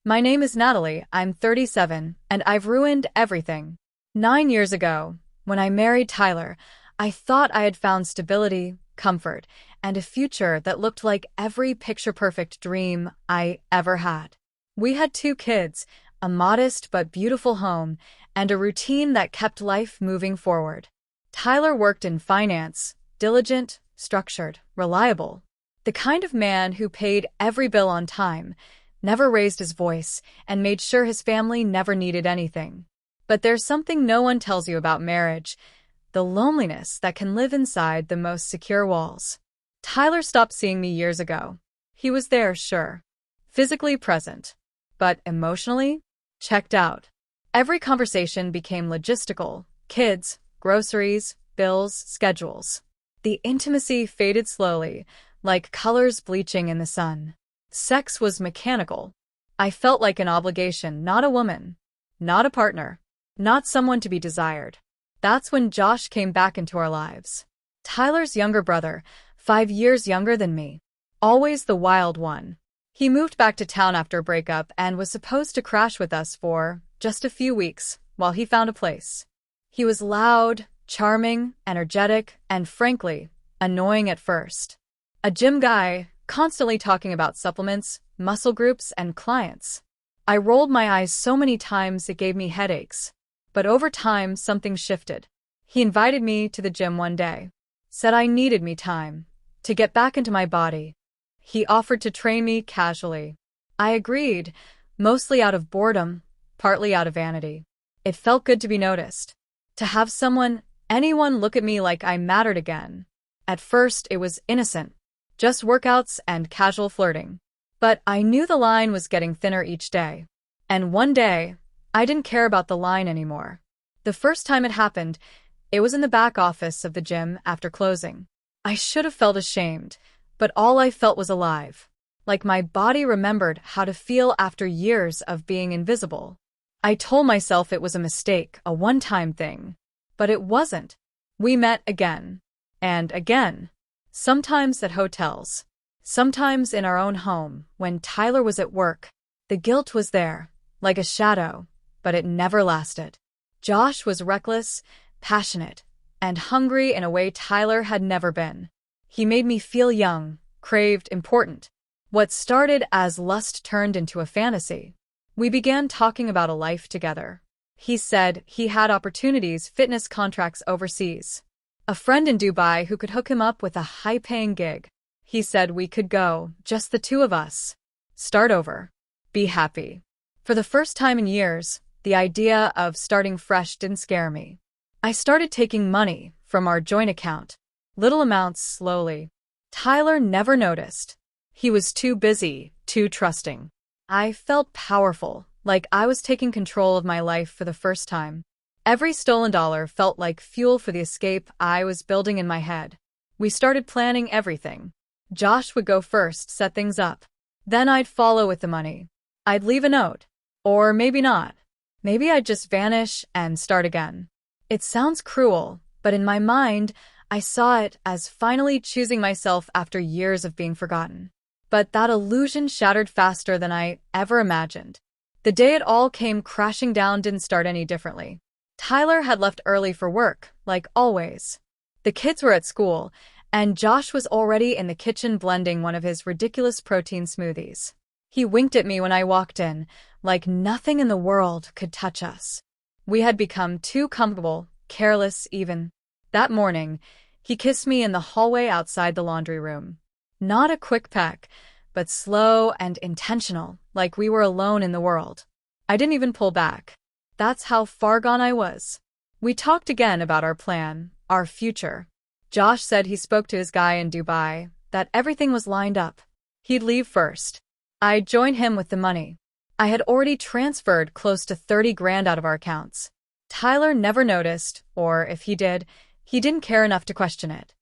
My name is Natalie, I'm 37, and I've ruined everything. 9 years ago, when I married Tyler, I thought I had found stability, comfort, and a future that looked like every picture-perfect dream I ever had. We had 2 kids, a modest but beautiful home, and a routine that kept life moving forward. Tyler worked in finance, diligent, structured, reliable. The kind of man who paid every bill on time, never raised his voice, and made sure his family never needed anything. But there's something no one tells you about marriage, the loneliness that can live inside the most secure walls. Tyler stopped seeing me years ago. He was there, sure, physically present, but emotionally, checked out. Every conversation became logistical: kids, groceries, bills, schedules. The intimacy faded slowly, like colors bleaching in the sun. Sex was mechanical. I felt like an obligation, not a woman, not a partner, not someone to be desired. That's when Josh came back into our lives. Tyler's younger brother, 5 years younger than me. Always the wild one. He moved back to town after a breakup and was supposed to crash with us for just a few weeks while he found a place. He was loud, charming, energetic, and frankly, annoying at first. A gym guy, constantly talking about supplements, muscle groups, and clients. I rolled my eyes so many times it gave me headaches. But over time, something shifted. He invited me to the gym one day. Said I needed me time to get back into my body. He offered to train me casually. I agreed, mostly out of boredom, partly out of vanity. It felt good to be noticed. To have anyone look at me like I mattered again. At first, it was innocent. Just workouts and casual flirting. But I knew the line was getting thinner each day. And one day, I didn't care about the line anymore. The first time it happened, it was in the back office of the gym after closing. I should have felt ashamed, but all I felt was alive. Like my body remembered how to feel after years of being invisible. I told myself it was a mistake, a one-time thing. But it wasn't. We met again. And again. Sometimes at hotels. Sometimes in our own home, when Tyler was at work. The guilt was there, like a shadow, but it never lasted. Josh was reckless, passionate, and hungry in a way Tyler had never been. He made me feel young, craved, important. What started as lust turned into a fantasy. We began talking about a life together. He said he had opportunities, fitness contracts overseas. A friend in Dubai who could hook him up with a high-paying gig. He said we could go, just the 2 of us. Start over. Be happy. For the first time in years, the idea of starting fresh didn't scare me. I started taking money from our joint account. Little amounts, slowly. Tyler never noticed. He was too busy, too trusting. I felt powerful, like I was taking control of my life for the first time. Every stolen dollar felt like fuel for the escape I was building in my head. We started planning everything. Josh would go first, set things up. Then I'd follow with the money. I'd leave a note. Or maybe not. Maybe I'd just vanish and start again. It sounds cruel, but in my mind, I saw it as finally choosing myself after years of being forgotten. But that illusion shattered faster than I ever imagined. The day it all came crashing down didn't start any differently. Tyler had left early for work, like always. The kids were at school, and Josh was already in the kitchen blending one of his ridiculous protein smoothies. He winked at me when I walked in, like nothing in the world could touch us. We had become too comfortable, careless even. That morning, he kissed me in the hallway outside the laundry room. Not a quick peck, but slow and intentional, like we were alone in the world. I didn't even pull back. That's how far gone I was. We talked again about our plan, our future. Josh said he spoke to his guy in Dubai, that everything was lined up. He'd leave first. I'd join him with the money. I had already transferred close to 30 grand out of our accounts. Tyler never noticed, or if he did, he didn't care enough to question it.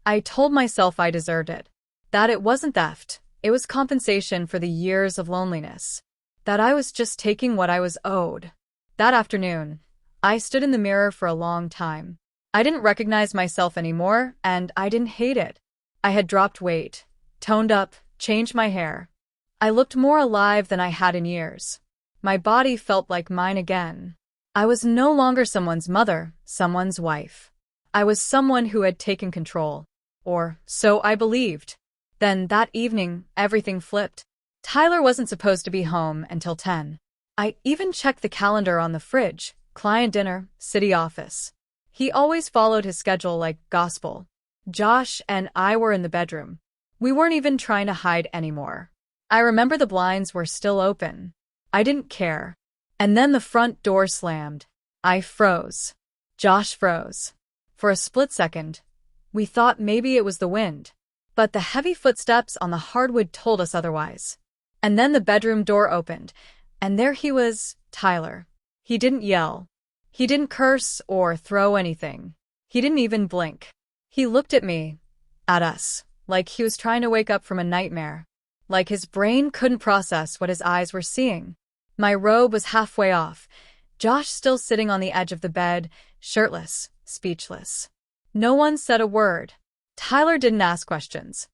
I told myself I deserved it. That it wasn't theft, it was compensation for the years of loneliness. That I was just taking what I was owed. That afternoon, I stood in the mirror for a long time. I didn't recognize myself anymore, and I didn't hate it. I had dropped weight, toned up, changed my hair. I looked more alive than I had in years. My body felt like mine again. I was no longer someone's mother, someone's wife. I was someone who had taken control. Or so I believed. Then, that evening, everything flipped. Tyler wasn't supposed to be home until 10. I even checked the calendar on the fridge: client dinner, city office. He always followed his schedule like gospel. Josh and I were in the bedroom. We weren't even trying to hide anymore. I remember the blinds were still open. I didn't care. And then the front door slammed. I froze. Josh froze. For a split second, we thought maybe it was the wind. But the heavy footsteps on the hardwood told us otherwise. And then the bedroom door opened, and there he was, Tyler. He didn't yell. He didn't curse or throw anything. He didn't even blink. He looked at me, at us, like he was trying to wake up from a nightmare. Like his brain couldn't process what his eyes were seeing. My robe was halfway off, Josh still sitting on the edge of the bed, shirtless, speechless. No one said a word. Tyler didn't ask questions.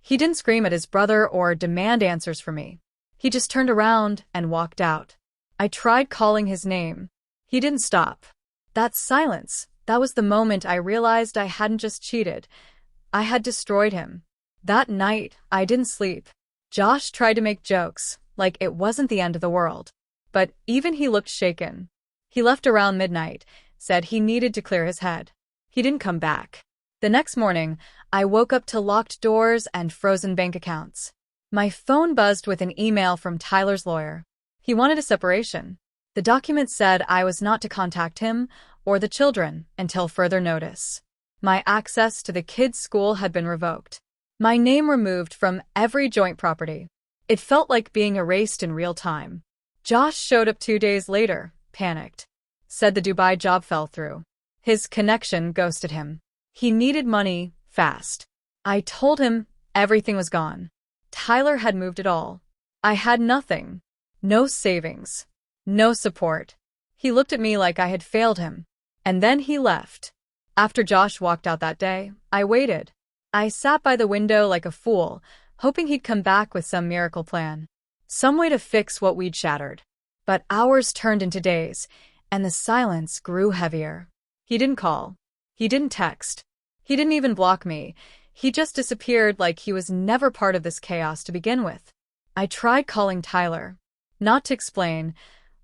He didn't scream at his brother or demand answers from me. He just turned around and walked out. I tried calling his name. He didn't stop. That silence, that was the moment I realized I hadn't just cheated. I had destroyed him. That night, I didn't sleep. Josh tried to make jokes, like it wasn't the end of the world. But even he looked shaken. He left around midnight, said he needed to clear his head. He didn't come back. The next morning, I woke up to locked doors and frozen bank accounts. My phone buzzed with an email from Tyler's lawyer. He wanted a separation. The document said I was not to contact him or the children until further notice. My access to the kids' school had been revoked. My name removed from every joint property. It felt like being erased in real time. Josh showed up 2 days later, panicked. Said the Dubai job fell through. His connection ghosted him. He needed money, fast. I told him everything was gone. Tyler had moved it all. I had nothing. No savings. No support. He looked at me like I had failed him. And then he left. After Josh walked out that day, I waited. I sat by the window like a fool, hoping he'd come back with some miracle plan. Some way to fix what we'd shattered. But hours turned into days, and the silence grew heavier. He didn't call. He didn't text. He didn't even block me. He just disappeared like he was never part of this chaos to begin with. I tried calling Tyler. Not to explain.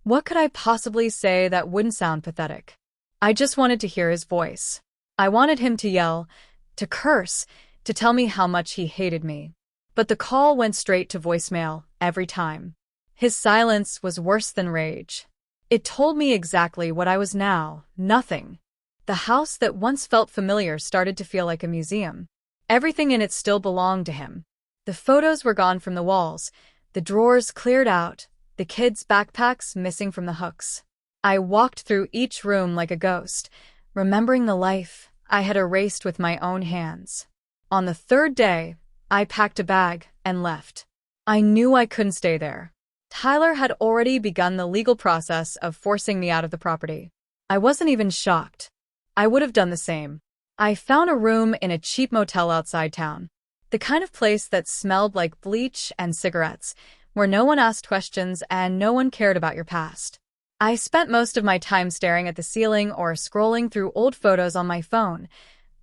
What could I possibly say that wouldn't sound pathetic? I just wanted to hear his voice. I wanted him to yell, to curse, to tell me how much he hated me. But the call went straight to voicemail every time. His silence was worse than rage. It told me exactly what I was now, nothing. The house that once felt familiar started to feel like a museum. Everything in it still belonged to him. The photos were gone from the walls, the drawers cleared out, the kids' backpacks missing from the hooks. I walked through each room like a ghost, remembering the life I had erased with my own hands. On the third day, I packed a bag and left. I knew I couldn't stay there. Tyler had already begun the legal process of forcing me out of the property. I wasn't even shocked. I would have done the same. I found a room in a cheap motel outside town. The kind of place that smelled like bleach and cigarettes, where no one asked questions and no one cared about your past. I spent most of my time staring at the ceiling or scrolling through old photos on my phone.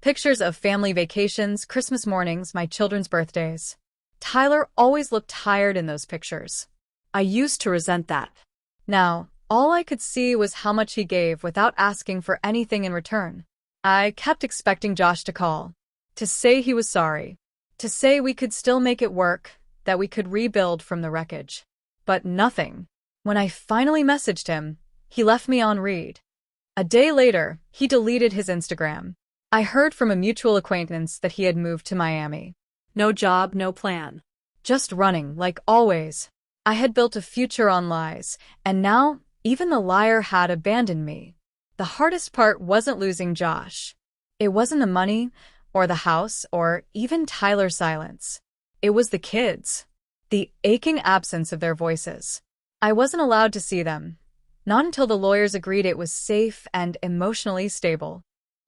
Pictures of family vacations, Christmas mornings, my children's birthdays. Tyler always looked tired in those pictures. I used to resent that. Now, all I could see was how much he gave without asking for anything in return. I kept expecting Josh to call, to say he was sorry, to say we could still make it work, that we could rebuild from the wreckage. But nothing. When I finally messaged him, he left me on read. A day later, he deleted his Instagram. I heard from a mutual acquaintance that he had moved to Miami. No job, no plan. Just running, like always. I had built a future on lies, and now even the liar had abandoned me. The hardest part wasn't losing Josh. It wasn't the money, or the house, or even Tyler's silence. It was the kids. The aching absence of their voices. I wasn't allowed to see them. Not until the lawyers agreed it was safe and emotionally stable.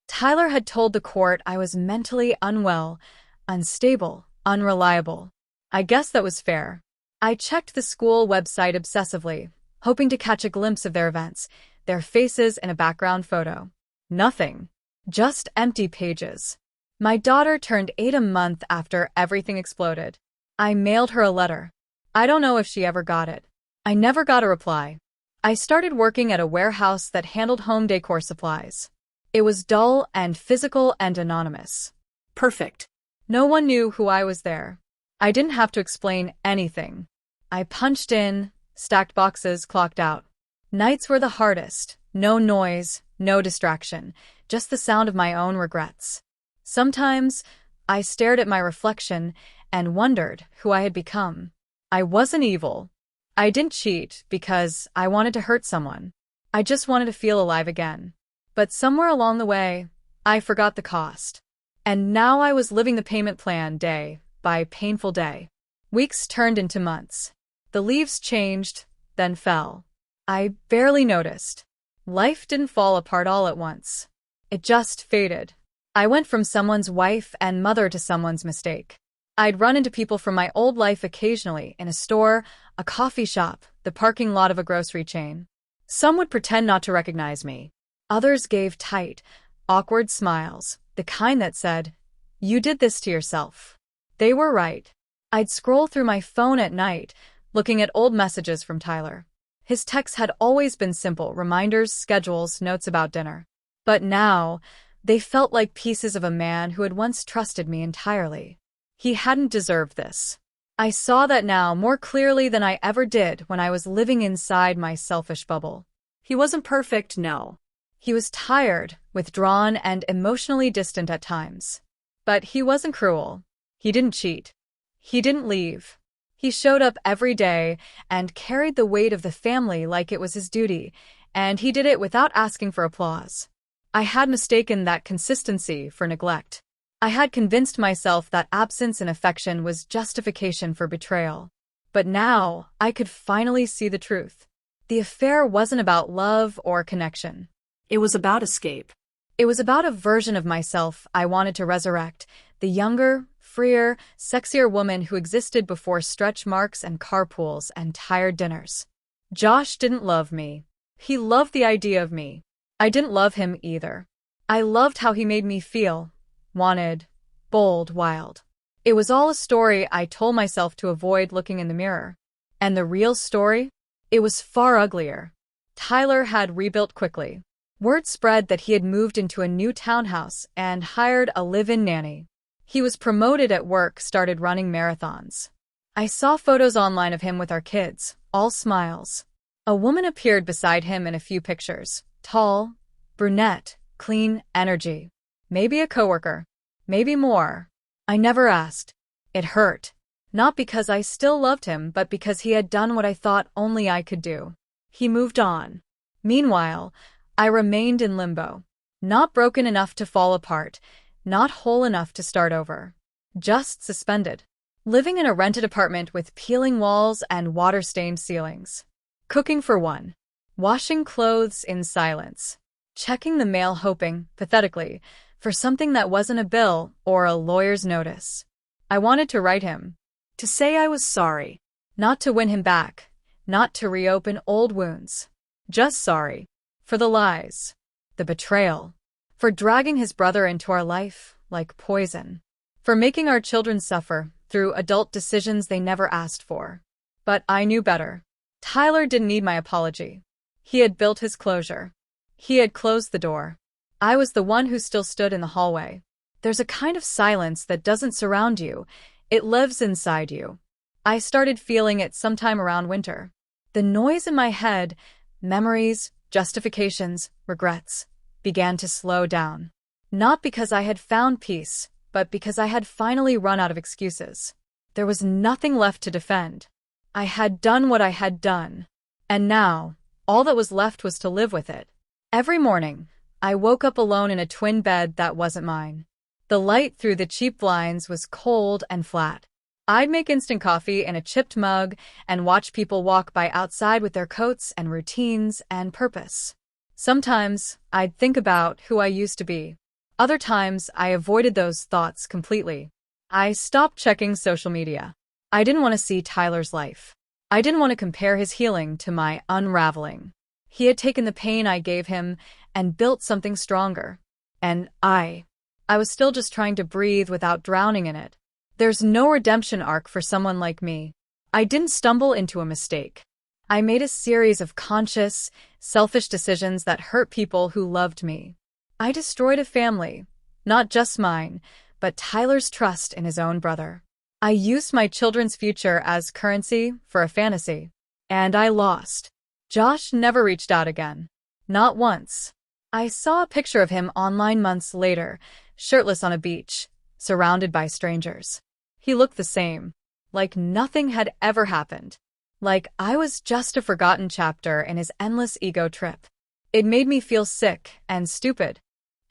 Tyler had told the court I was mentally unwell, unstable, unreliable. I guess that was fair. I checked the school website obsessively, hoping to catch a glimpse of their events, their faces in a background photo. Nothing. Just empty pages. My daughter turned 8 a month after everything exploded. I mailed her a letter. I don't know if she ever got it. I never got a reply. I started working at a warehouse that handled home decor supplies. It was dull and physical and anonymous. Perfect. No one knew who I was there. I didn't have to explain anything. I punched in, stacked boxes, clocked out. Nights were the hardest. No noise, no distraction, just the sound of my own regrets. Sometimes, I stared at my reflection and wondered who I had become. I wasn't evil. I didn't cheat because I wanted to hurt someone. I just wanted to feel alive again. But somewhere along the way, I forgot the cost. And now I was living the payment plan day by painful day. Weeks turned into months. The leaves changed, then fell. I barely noticed. Life didn't fall apart all at once. It just faded. I went from someone's wife and mother to someone's mistake. I'd run into people from my old life occasionally in a store, a coffee shop, the parking lot of a grocery chain. Some would pretend not to recognize me. Others gave tight, awkward smiles, the kind that said, "You did this to yourself." They were right. I'd scroll through my phone at night, looking at old messages from Tyler. His texts had always been simple, reminders, schedules, notes about dinner. But now, they felt like pieces of a man who had once trusted me entirely. He hadn't deserved this. I saw that now more clearly than I ever did when I was living inside my selfish bubble. He wasn't perfect, no. He was tired, withdrawn, and emotionally distant at times. But he wasn't cruel. He didn't cheat. He didn't leave. He showed up every day and carried the weight of the family like it was his duty, and he did it without asking for applause. I had mistaken that consistency for neglect. I had convinced myself that absence in affection was justification for betrayal. But now, I could finally see the truth. The affair wasn't about love or connection. It was about escape. It was about a version of myself I wanted to resurrect, the younger, freer, sexier woman who existed before stretch marks and carpools and tired dinners. Josh didn't love me. He loved the idea of me. I didn't love him either. I loved how he made me feel. Wanted, bold, wild. It was all a story I told myself to avoid looking in the mirror. And the real story? It was far uglier. Tyler had rebuilt quickly. Word spread that he had moved into a new townhouse and hired a live-in nanny. He was promoted at work, started running marathons. I saw photos online of him with our kids, all smiles. A woman appeared beside him in a few pictures. Tall, brunette, clean energy. Maybe a coworker. Maybe more. I never asked. It hurt. Not because I still loved him, but because he had done what I thought only I could do. He moved on. Meanwhile, I remained in limbo. Not broken enough to fall apart, not whole enough to start over. Just suspended. Living in a rented apartment with peeling walls and water-stained ceilings. Cooking for one. Washing clothes in silence. Checking the mail, hoping, pathetically, for something that wasn't a bill or a lawyer's notice. I wanted to write him. To say I was sorry. Not to win him back. Not to reopen old wounds. Just sorry. For the lies. The betrayal. For dragging his brother into our life like poison. For making our children suffer through adult decisions they never asked for. But I knew better. Tyler didn't need my apology. He had built his closure. He had closed the door. I was the one who still stood in the hallway. There's a kind of silence that doesn't surround you. It lives inside you. I started feeling it sometime around winter. The noise in my head, memories, justifications, regrets, began to slow down. Not because I had found peace, but because I had finally run out of excuses. There was nothing left to defend. I had done what I had done. And now, all that was left was to live with it. Every morning, I woke up alone in a twin bed that wasn't mine. The light through the cheap blinds was cold and flat. I'd make instant coffee in a chipped mug and watch people walk by outside with their coats and routines and purpose. Sometimes, I'd think about who I used to be. Other times, I avoided those thoughts completely. I stopped checking social media. I didn't want to see Tyler's life. I didn't want to compare his healing to my unraveling. He had taken the pain I gave him and built something stronger. And I was still just trying to breathe without drowning in it. There's no redemption arc for someone like me. I didn't stumble into a mistake. I made a series of conscious, selfish decisions that hurt people who loved me. I destroyed a family, not just mine, but Tyler's trust in his own brother. I used my children's future as currency for a fantasy. And I lost. Josh never reached out again. Not once. I saw a picture of him online months later, shirtless on a beach, surrounded by strangers. He looked the same, like nothing had ever happened. Like I was just a forgotten chapter in his endless ego trip. It made me feel sick and stupid.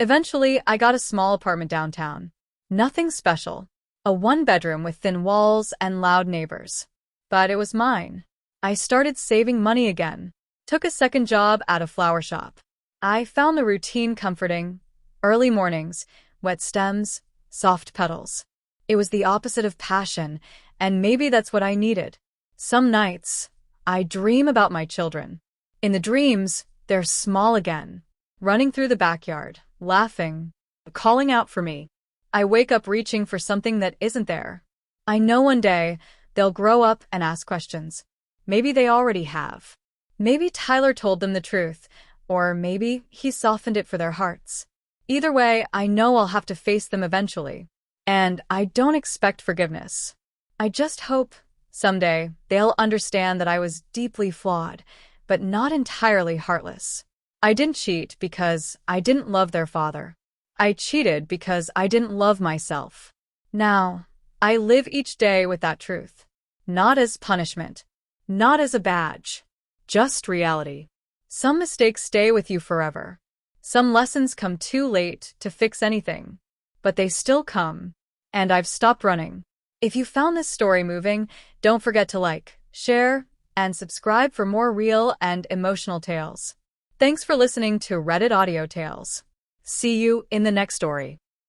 Eventually, I got a small apartment downtown. Nothing special. A one-bedroom with thin walls and loud neighbors. But it was mine. I started saving money again. Took a second job at a flower shop. I found the routine comforting. Early mornings, wet stems, soft petals. It was the opposite of passion, and maybe that's what I needed. Some nights, I dream about my children. In the dreams, they're small again, running through the backyard, laughing, calling out for me. I wake up reaching for something that isn't there. I know one day they'll grow up and ask questions. Maybe they already have. Maybe Tyler told them the truth, or maybe he softened it for their hearts. Either way, I know I'll have to face them eventually. And I don't expect forgiveness. I just hope someday they'll understand that I was deeply flawed, but not entirely heartless. I didn't cheat because I didn't love their father. I cheated because I didn't love myself. Now, I live each day with that truth. Not as punishment. Not as a badge. Just reality. Some mistakes stay with you forever. Some lessons come too late to fix anything. But they still come. And I've stopped running. If you found this story moving, don't forget to like, share, and subscribe for more real and emotional tales. Thanks for listening to Reddit Audio Tales. See you in the next story.